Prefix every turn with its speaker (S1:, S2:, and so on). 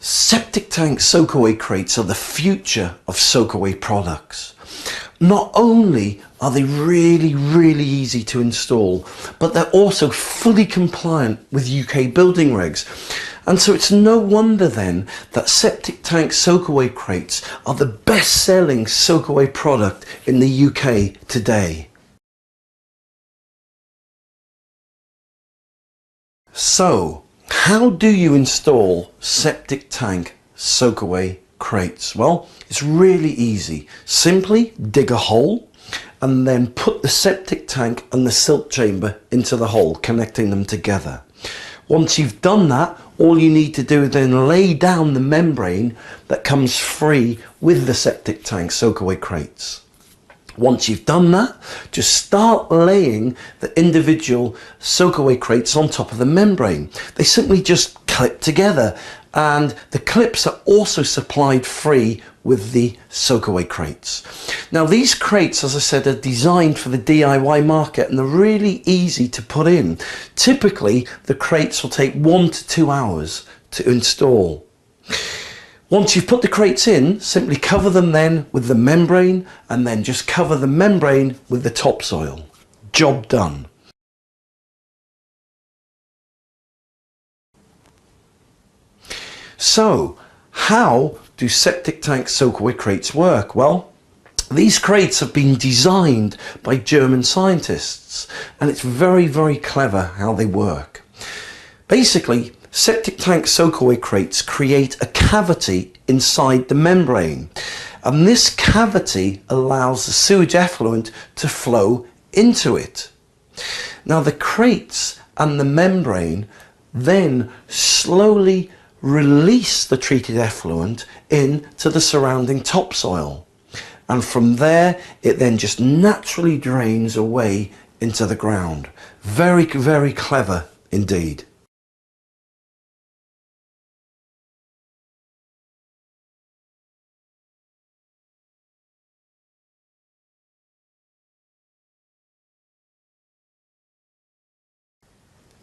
S1: Septic tank soakaway crates are the future of soakaway products. Not only are they really easy to install, but they're also fully compliant with UK building regs. And so it's no wonder then that septic tank soakaway crates are the best-selling soakaway product in the UK today. So, how do you install septic tank soakaway crates? Well, it's really easy. Simply dig a hole and then put the septic tank and the silt chamber into the hole, connecting them together. Once you've done that, all you need to do is then lay down the membrane that comes free with the septic tank soakaway crates. Once you've done that, just start laying the individual soakaway crates on top of the membrane. They simply just clip together, and the clips are also supplied free with the soakaway crates. Now these crates, as I said, are designed for the DIY market and they're really easy to put in. Typically, the crates will take 1 to 2 hours to install. Once you've put the crates in, simply cover them then with the membrane and then just cover the membrane with the topsoil. Job done. So, how do septic tank soakaway crates work? Well, these crates have been designed by German scientists and it's very clever how they work. Basically, septic tank soakaway crates create a cavity inside the membrane, and this cavity allows the sewage effluent to flow into it. Now the crates and the membrane then slowly release the treated effluent into the surrounding topsoil, and from there it then just naturally drains away into the ground. Very clever indeed.